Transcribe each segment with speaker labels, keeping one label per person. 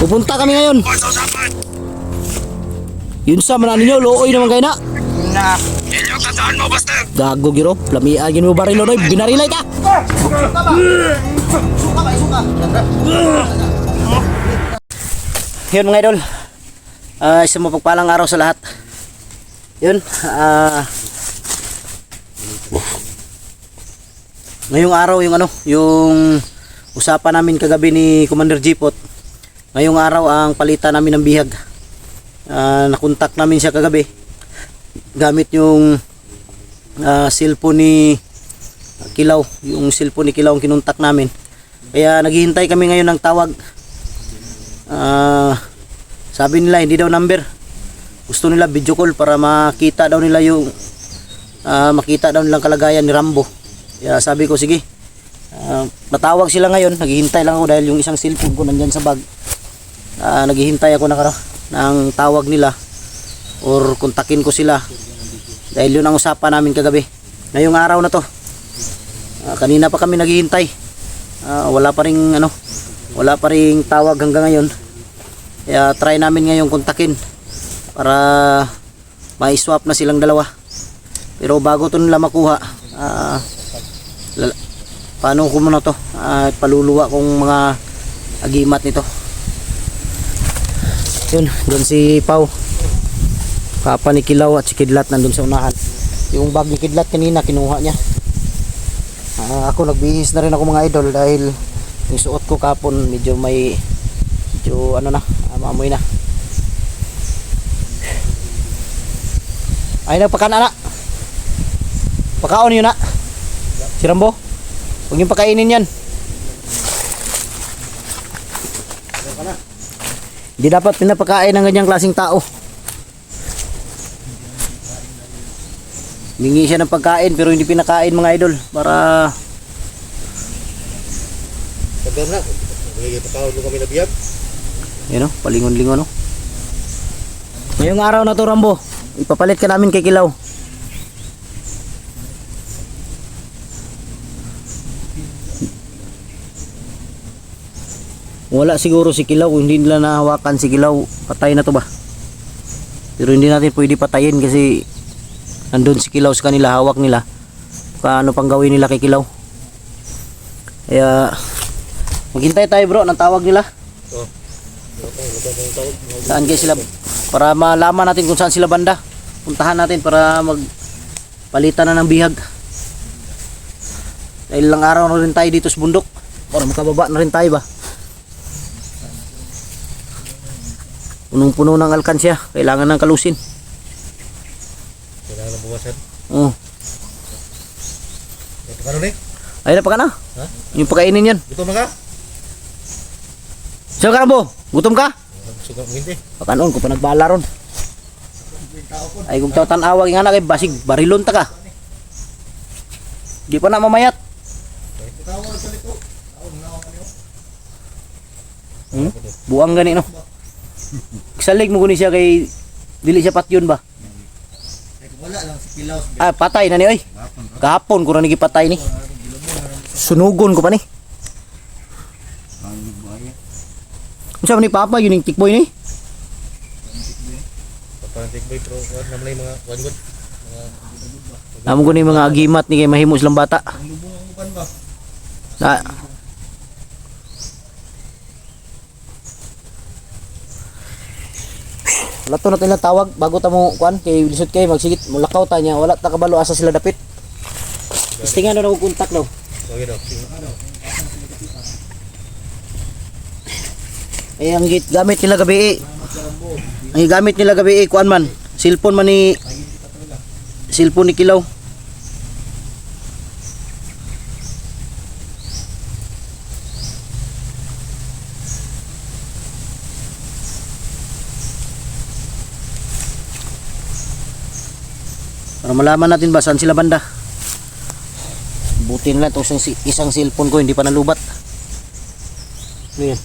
Speaker 1: Pupunta kami ngayon. Yun sa manan ninyo, looy naman kayo na.
Speaker 2: Na.
Speaker 1: Gago giro, lamiagin mo barilo noy, binarilay ka. Yun mga idol, isang mapagpalang araw sa lahat. Yun, ngayong araw yung usapan namin kagabi ni Commander Jipot. Ngayong araw ang palitan namin ng bihag. Nakontak namin siya kagabi gamit yung cellphone ni Kilaw. Yung cellphone ni Kilaw ang kinontak namin. Kaya naghihintay kami ngayon ng tawag. Sabi nila hindi daw number. Gusto nila video call para makita daw nila yung makita daw nilang kalagayan ni Rambo. Kaya sabi ko sige. Natawag sila ngayon. Naghihintay lang ako dahil yung isang cellphone ko nandyan sa bag. Naghihintay ako ng tawag nila or kontakin ko sila dahil yun ang usapan namin kagabi. Ngayong araw na to, kanina pa kami naghihintay, wala pa ring tawag hanggang ngayon. Kaya try namin ngayong kontakin para ma-swap na silang dalawa. Pero bago to nila makuha, paano ko muna to, paluluwa kong mga agimat nito. Yun, doon si Pau, papa ni Kilaw at si Kidlat nandun sa unahan. Yung bag ni Kidlat kanina kinuha niya. Ako nagbihis na rin ako mga idol dahil yung suot ko kapon medyo maamoy na. Ay nagpakana na. Pakaon yun na. Si Rambo, huwag yung pakainin yan. Hindi dapat pinapakain ng ganyang klaseng tao. Mingi siya ng pagkain pero hindi pinakain mga idol para
Speaker 2: Sabi na, pagkakaon mo kami na biyag.
Speaker 1: yun o, palingon-lingon o. Ngayong araw na to Rambo, ipapalit ka namin kay Kilaw. Wala siguro si Kilaw, hindi nila nahawakan si Kilaw, patay na to ba? Pero hindi natin pwede patayin kasi nandun si Kilaw sa kanila, hawak nila. Paano pang gawin nila kay Kilaw? Kaya maghintay tayo bro ng tawag nila. Saan kayo sila? Para malaman natin kung saan sila banda. Puntahan natin para magpalitan na ng bihag. Dahil ilang araw na rin tayo dito sa bundok. Para makababa na rin tayo ba? Punong-puno ng alkansya, kailangan ng kalusin.
Speaker 2: Kailangan ng buwasan.
Speaker 1: Oo.
Speaker 2: Ito ka rin eh?
Speaker 1: Ay na pa ka na?
Speaker 2: Ha?
Speaker 1: Yung pakainin yan.
Speaker 2: Gutom na ka?
Speaker 1: Saan ka Rambo? Gutom ka?
Speaker 2: Sugat mo hindi.
Speaker 1: Pakanon ko pa nagbala ron. Ay kung tawag nga na kay basig barilon ta ka. Di pa na mamayat. Buang gani no. Salig mo guni siya kay dili siya patyon ba?
Speaker 2: Wala lang si Kilaw.
Speaker 1: Patay na ni oy. Kahapon ko na nagipatay ni. Sunugon ko pa ni. Unsa man ni papa yun yung tikboy ni?
Speaker 2: Papa tikboy pero naman yung mga one-good.
Speaker 1: Namo ko ni mga agimat ni kay mahimo silang bata.
Speaker 2: Lubong ang upan ba?
Speaker 1: Na Lato na tayo tawag bago ta mo kuan kay lisod kay magsigit mulakaw ta nya wala ta kabalo asa sila dapit. Istingan na ako kontak daw.
Speaker 2: Okay daw.
Speaker 1: Ay ang gamit nila gabi ang gamit nila gabi kuan man cellphone man ni cellphone ni Kilaw. Para malaman natin ba saan sila banda. Buti na lang itong isang cellphone ko hindi pa nalubat. Ano yan?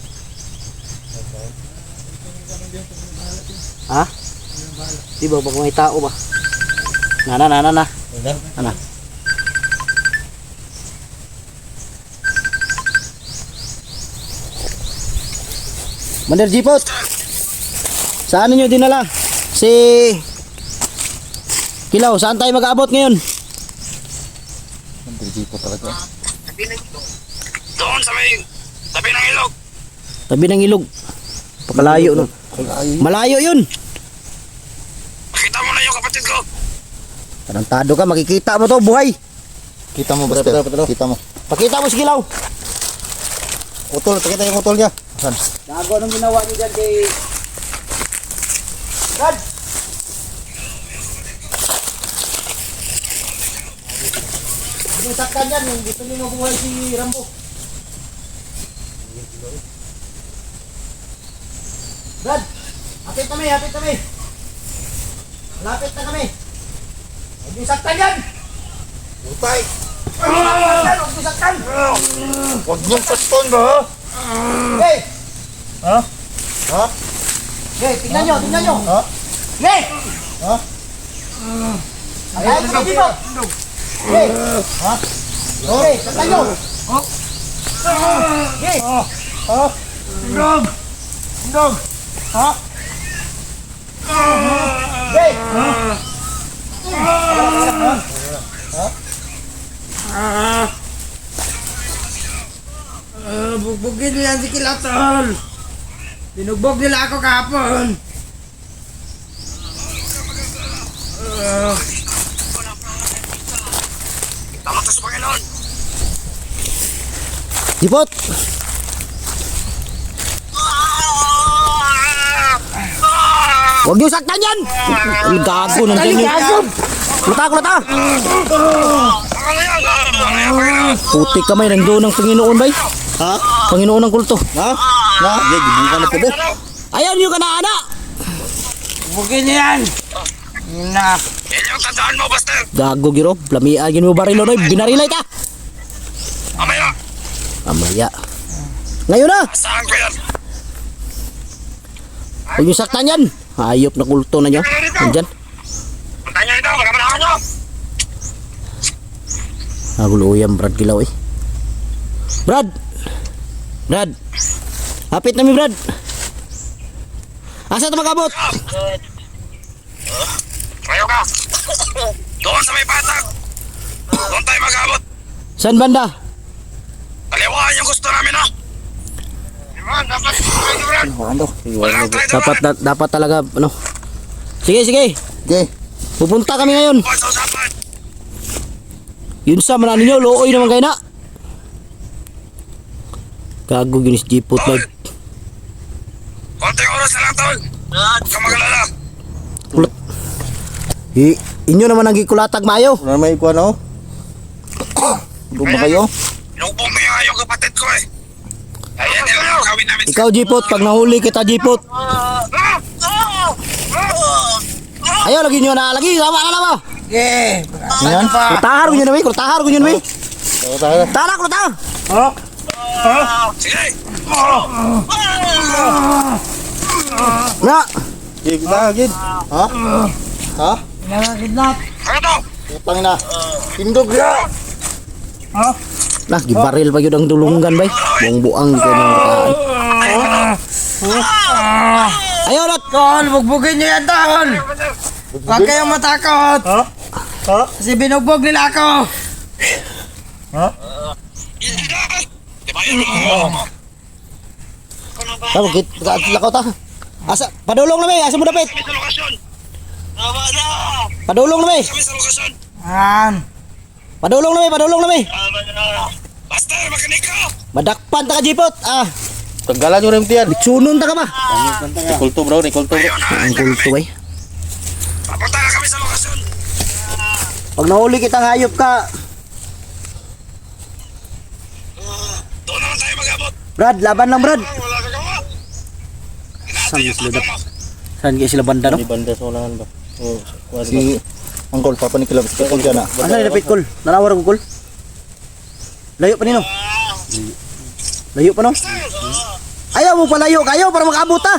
Speaker 1: Ha? Di ba baka may tao ba? Na. Ana. Mander Jipot. Saan ninyo dinala? Si Kilaw, saan tayo mag-aabot ngayon?
Speaker 3: Mander Jipot talaga.
Speaker 4: Doon sa may tabi ng ilog.
Speaker 1: Tabi ng ilog. Pakalayo no. Malayo yun.
Speaker 4: Nakita mo na yung kapatid ko.
Speaker 1: Tarantado ka, makikita mo to, buhay.
Speaker 3: Kita mo, Buster. Kita mo.
Speaker 1: Pakita mo si Kilaw.
Speaker 3: Utol, pakita yung utol niya. Saan?
Speaker 1: Gago, anong ginawa niyo dyan kay... Brad! Yung saktan dyan, yung gusto niyo mabuhay si Rambo. Brad! Hapit kami, hapit kami. Malapit na kami. Huwag yung saktan dyan!
Speaker 3: Utay!
Speaker 1: Huwag yung saktan!
Speaker 3: Huwag niyong paston ba?
Speaker 1: Hey!
Speaker 3: Ha? Ha?
Speaker 1: Hey, tingnan nyo, tingnan nyo!
Speaker 3: Ha?
Speaker 1: Hey!
Speaker 3: Ha?
Speaker 1: Ayaw ko dito! Hey!
Speaker 3: Ha?
Speaker 1: Hey, saktan nyo! Hey!
Speaker 3: Ha?
Speaker 1: Dog! Dog! Ha? Hey!
Speaker 5: Bugbugin nila si Kilatol. Binugbog nila ako kahapon.
Speaker 4: Tama ka sa Panginoon.
Speaker 1: Jipot! Huwag niyo saktan yan! Ang gago, nandiyan yun. Kulata, kulata! Putik kamay, nandoon ang Panginoon bay.
Speaker 3: Ha?
Speaker 1: Panginoon ng kulto.
Speaker 3: Ha? Ha? Hindi, gibukan na po ba?
Speaker 1: Ayaw niyo ka na, ana!
Speaker 5: Bugbugin niya yan. Yun na.
Speaker 4: Yan yung tandaan mo, Buster.
Speaker 1: Gago, giro. Lamian yun mo barilo, noy. Binarilay ka!
Speaker 4: Amaya,
Speaker 1: Amaya. Ngayon na!
Speaker 4: saan ko yan?
Speaker 1: Huwag niyo saktan yan. Hayop na kulto na niyo. Nandyan.
Speaker 4: Punta niyo ito, magamanahan niyo.
Speaker 1: Naguluyang Brad Kilaw eh. Brad! Brad! Hapit na mi Brad! Asa ito mag-abot?
Speaker 4: Kayo ka. Doon sa may patag. Doon tayo mag-abot.
Speaker 1: Saan banda?
Speaker 4: Kaliwaan yung gusto namin, ha? Iman, dapat traidoran.
Speaker 3: Ano?
Speaker 4: Walang traidoran.
Speaker 1: Dapat talaga ano. Sige, sige.
Speaker 3: Okay.
Speaker 1: Pupunta kami ngayon.
Speaker 4: Huwag sa usapan.
Speaker 1: Yun sa manan ninyo, looy naman kayo na. Gago yun si Jipot
Speaker 4: Tol.
Speaker 1: live.
Speaker 4: Konting oras na lang, tol. Huwag ka mag-alala.
Speaker 1: Inyo naman ang gikulatag mayo.
Speaker 3: Ano may ikuha na oh? Guma kayo?
Speaker 4: Inubong mo yung ayong kapatid ko, eh. Ayan nila yung gawin namin.
Speaker 1: Ikaw Jipot, pag nahuli kita Jipot. Ayaw, lagi nyo na. Lagi, lama na lama.
Speaker 5: Okay.
Speaker 3: Yan?
Speaker 1: Kurtahar ko nyo na may. Kurtahar ko nyo na may.
Speaker 3: Tayo tayo.
Speaker 1: Tara, kurtahar.
Speaker 4: Sige.
Speaker 1: Na.
Speaker 3: Sige, kita agad. Ha? Ha?
Speaker 5: Nakakidnap.
Speaker 4: Ano to?
Speaker 3: Utang na. Tindog ya.
Speaker 1: Nah, gibaril pa yun ang dulungan bay. Buang-buang ko ng kataan. Ayaw na.
Speaker 5: Tol, bugbugin niyo yan, Tol. Huwag kayong matakot.
Speaker 3: Ha? Ha?
Speaker 5: Kasi binugbog nila ako.
Speaker 3: Ha?
Speaker 4: Di ba yun mo?
Speaker 1: Tama, lakaw ta. Asa, padulong na may. Asa mo dapit?
Speaker 4: Kami sa lokasyon. Tama na.
Speaker 1: Padulong na may.
Speaker 4: Kami sa lokasyon.
Speaker 5: Yan.
Speaker 1: Padulong na may. Padulong na may.
Speaker 4: Tama na. Buster, makinig ka.
Speaker 1: Madakpan ta ka Jipot. Ah,
Speaker 3: Tanggalan nyo rin tiyan.
Speaker 1: bitsunon ta ka ba?
Speaker 3: Kulto bro, ni kulto bro.
Speaker 1: Ang kulto bay.
Speaker 4: Papunta na kami sa lokasyon.
Speaker 1: Pag nahuli kitang hayop ka,
Speaker 4: Doon naman tayo mag-abot.
Speaker 1: Brad, laban lang Brad.
Speaker 4: Wala ka gawa.
Speaker 1: Saan
Speaker 4: Inaantay yung
Speaker 1: sila
Speaker 4: tatang mo.
Speaker 1: Saan kayo sila banda no?
Speaker 3: Di banda sa unahan ba? Oh, si Angkol, Papa ni Kilabs. Kikol dyan na.
Speaker 1: Asa ni dapit kol? Nanawar ko kol. Layo pa nino. Layo pa no? Ayaw mo palayo kayo para makaabot ta.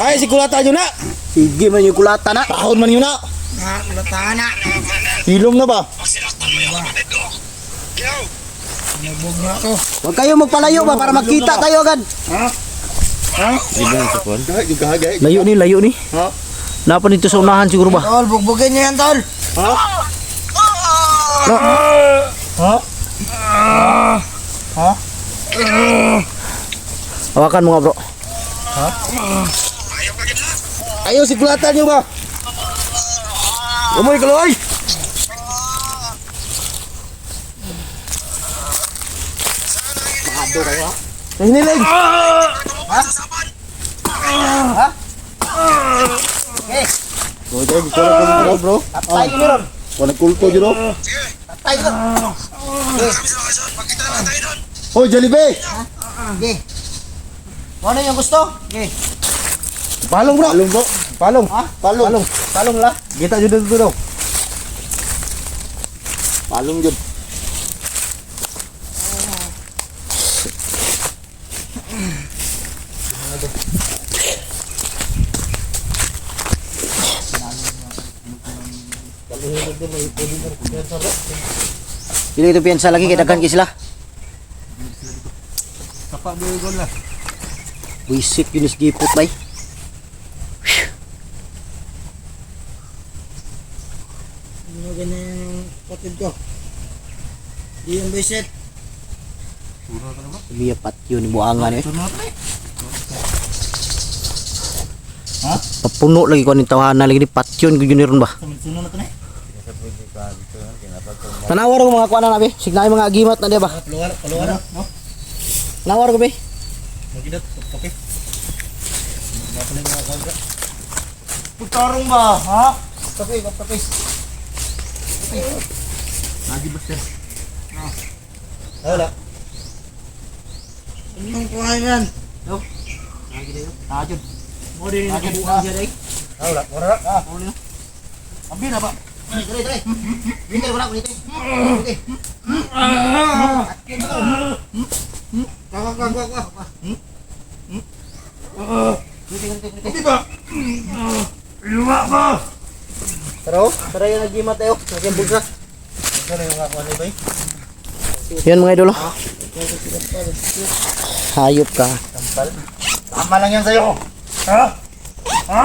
Speaker 3: Ay, si Kulata nyo na!
Speaker 1: Sige man yung kulata na.
Speaker 3: Tahon man yun na!
Speaker 5: Latahan na.
Speaker 3: Hilom na ba?
Speaker 4: Pag sinaktan mo yung kapatid ko. Yo.
Speaker 5: Binugbog niyo ako.
Speaker 1: Huwag kayo magpalayo ba para magkita tayo agad.
Speaker 2: Libon sa kuan.
Speaker 3: Gahit yung gahagay.
Speaker 1: Layo ni.
Speaker 3: Ha?
Speaker 1: Napa dito sa unahan siguro ba?
Speaker 5: Tol, bugbugin niyo yan, tol.
Speaker 3: Ha?
Speaker 1: No.
Speaker 3: Ha? Ha?
Speaker 1: Hawakan mo nga bro.
Speaker 3: Ayo sigulatan nyo ba? Umoy kaloy! Mahado kayo ha? Hinilig!
Speaker 5: Okay.
Speaker 3: Bro, tayo gikulang ko bro.
Speaker 5: Tatay ko meron.
Speaker 3: Walang kulto dyan o.
Speaker 5: Tatay ko.
Speaker 3: Hoy, Jollibee!
Speaker 5: Okay. Ano yung gusto? Okay.
Speaker 3: Palong bro! Palong bro! Palong!
Speaker 5: Ha?
Speaker 3: Palong!
Speaker 5: Talong la.
Speaker 3: Kita dyan dito daw. Palong dyan.
Speaker 1: Dili ito piyansa lagi kay daghan kay sila.
Speaker 3: Tapak mo yung lah.
Speaker 1: Wisik yun is gipot bay.
Speaker 5: Hindi mo ganyan patid ko. Di yung bisit.
Speaker 1: Biya patyo ni buangan eh.
Speaker 3: Ha?
Speaker 1: Papuno lagi ko ni tawahan lagi ni patyon gyud ron ba.
Speaker 3: Sunod na ito na eh.
Speaker 1: Tanawar ko mga kuan na be. Signay mga agimat na dia ba.
Speaker 2: Paluan no.
Speaker 1: Tanawar ko be.
Speaker 2: Magidot okay. Mapalay mga kuan ka.
Speaker 3: Putarong ba? Ha?
Speaker 5: Tapis, tapis.
Speaker 3: Lagi basta.
Speaker 2: Wala.
Speaker 5: Ano yung kuhain yan?
Speaker 1: Ajud.
Speaker 5: Mo din yung buang siya day.
Speaker 2: Wala. Wala.
Speaker 5: Ambil na ba? Dali, dali. Binter wala ko dito. Okay. Kaka. Hindi ba? Luma ba?
Speaker 1: Pero, tara yung agimat tayo. Nagyang bulsa.
Speaker 2: Ano yung kuan ni bay?
Speaker 1: Yan mga idolo. Hayop ka.
Speaker 3: Tama lang yan sa'yo. Ha? Ha?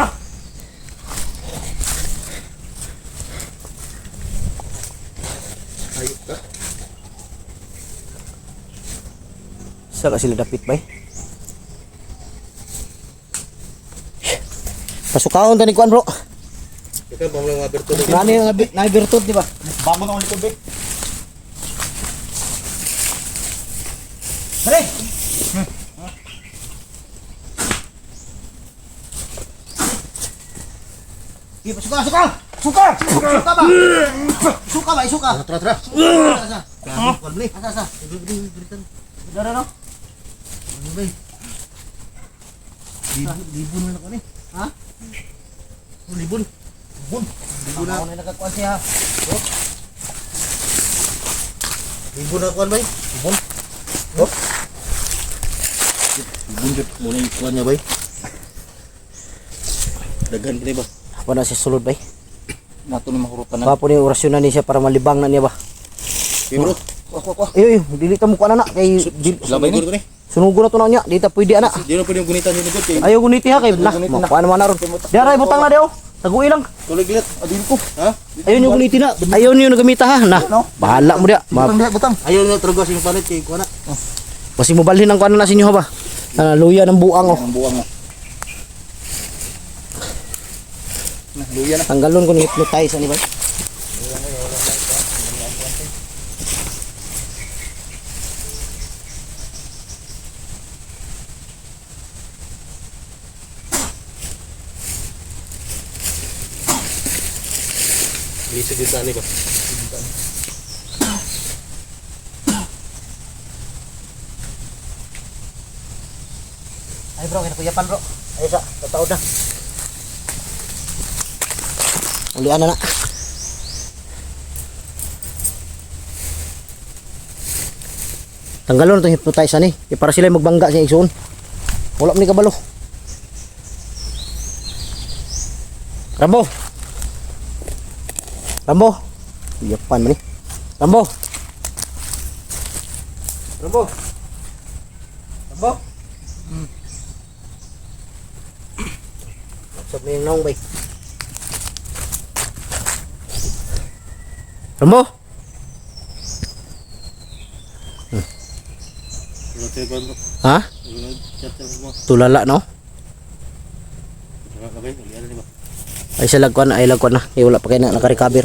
Speaker 3: Ayok ka.
Speaker 1: Sa ka sila dapit bay. Pasukahon tani kuan bro.
Speaker 2: Ikaw ba mo lang aberto dito?
Speaker 1: Nani na virtud di ba?
Speaker 3: Bangon ako likod, Vic.
Speaker 5: Dali. Suka ba? Suka.
Speaker 2: Tara.
Speaker 5: Asa?
Speaker 2: Kuan beli.
Speaker 5: Asa? Dara no?
Speaker 2: Bay. Libon na ako ni.
Speaker 5: Ha?
Speaker 2: Libon.
Speaker 5: Libon na. Ako na nakakuan siya.
Speaker 2: Libon na kuan bay. Libon. Bunjut muna yung kuan niya bay. Daghan kini ba?
Speaker 1: Wala siya sulod bay.
Speaker 3: Nato ni makurutan na.
Speaker 1: Papo ni orasyon na ni siya para malibang na niya ba.
Speaker 2: Bro.
Speaker 1: Ayo, dili ta mo kuan na kay
Speaker 2: Labay ko ni.
Speaker 1: sunugo na to na niya. Di ta pwede ana.
Speaker 2: Di na pwede yung gunitan yung likod kay.
Speaker 1: Ayaw guniti ha kay na. Kuan naman na ron. Diaray butang na daw. Tagui lang.
Speaker 2: Tuliglit. Adin ko. Ha?
Speaker 1: Ayaw niyo guniti na. Ayaw niyo nagamita ha. Na. Bahala mo dia.
Speaker 3: Butang.
Speaker 2: Ayaw na trugos yung palit kay kuan na.
Speaker 1: Basi mo balhin ang kuan na sa inyo ha ba. Luya ng buang oh.
Speaker 3: Ang buwang mo. Luya na.
Speaker 1: Tanggalon ko ni hypnotize ani ba.
Speaker 2: Bisa kita ni ba.
Speaker 1: Ay bro, kinakuyapan bro. Ay sa, tataod na. Ulian na na. Tanggalon itong hypnotize ani. Para sila magbangga sa igsoon. Wala mo ni kabalo. Rambo. Rambo. Yapan mo ni. Rambo.
Speaker 5: Rambo. Rambo.
Speaker 1: Usap mo yung naong bay. Rambo!
Speaker 2: Wala tayo ba?
Speaker 1: Ha?
Speaker 2: Wala chat mo.
Speaker 1: Tulala no?
Speaker 2: Wala ka ba? Wala na di ba?
Speaker 1: Ay sa lagkuan na, wala pa kayo na nakarecover.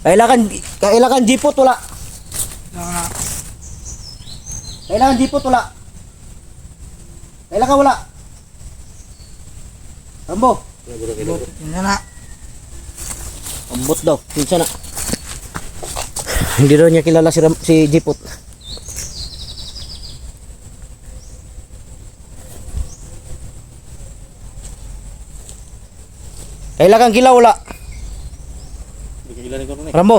Speaker 1: Kailangan jipot wala. Kailangan jipot wala. Kailangan wala. Rambo.
Speaker 5: Yun na.
Speaker 1: Ambot daw. Pinsa na. Hindi daw niya kilala si Jipot. Kailangan kilaw wala.
Speaker 2: Bigyan ko na.
Speaker 1: Rambo.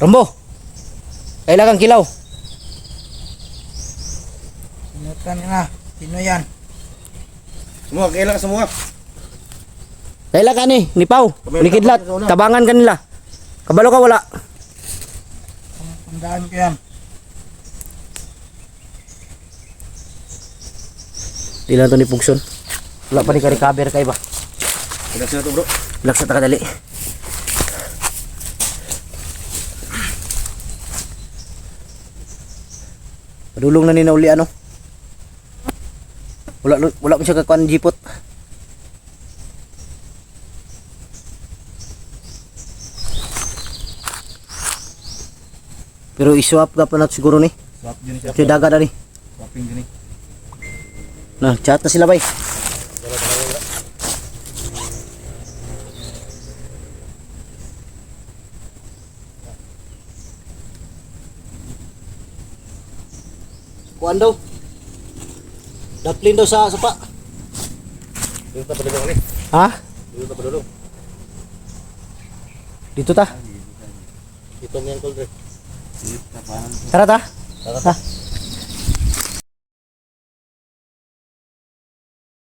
Speaker 1: Rambo. Kailangan kilaw.
Speaker 5: Sinutan na. Sino yan?
Speaker 2: Semua kailangan semua.
Speaker 1: Kailangan ni Pau. Likidlat. Tabangan kanila. Kabalo ka wala.
Speaker 5: Tandaan ko yan.
Speaker 1: Di lang to ni Pugson. Wala pa ni ka-recover kay ba.
Speaker 2: Relax na to bro.
Speaker 1: Relax na takadali. Padulong na ni nauli ano. Wala mo siya kakuan Jipot. Pero iswap ka pa na siguro ni.
Speaker 2: Swap din siya.
Speaker 1: Kasi dagat na ni.
Speaker 2: Swapping din.
Speaker 1: Na, chat na sila bay. Kuan daw. Duckling daw sa sapa.
Speaker 2: Dito pa padulong ni.
Speaker 1: Ha?
Speaker 2: Dito pa padulong.
Speaker 1: Dito ta.
Speaker 2: Dito mo yan, Coldre.
Speaker 1: Tara ta.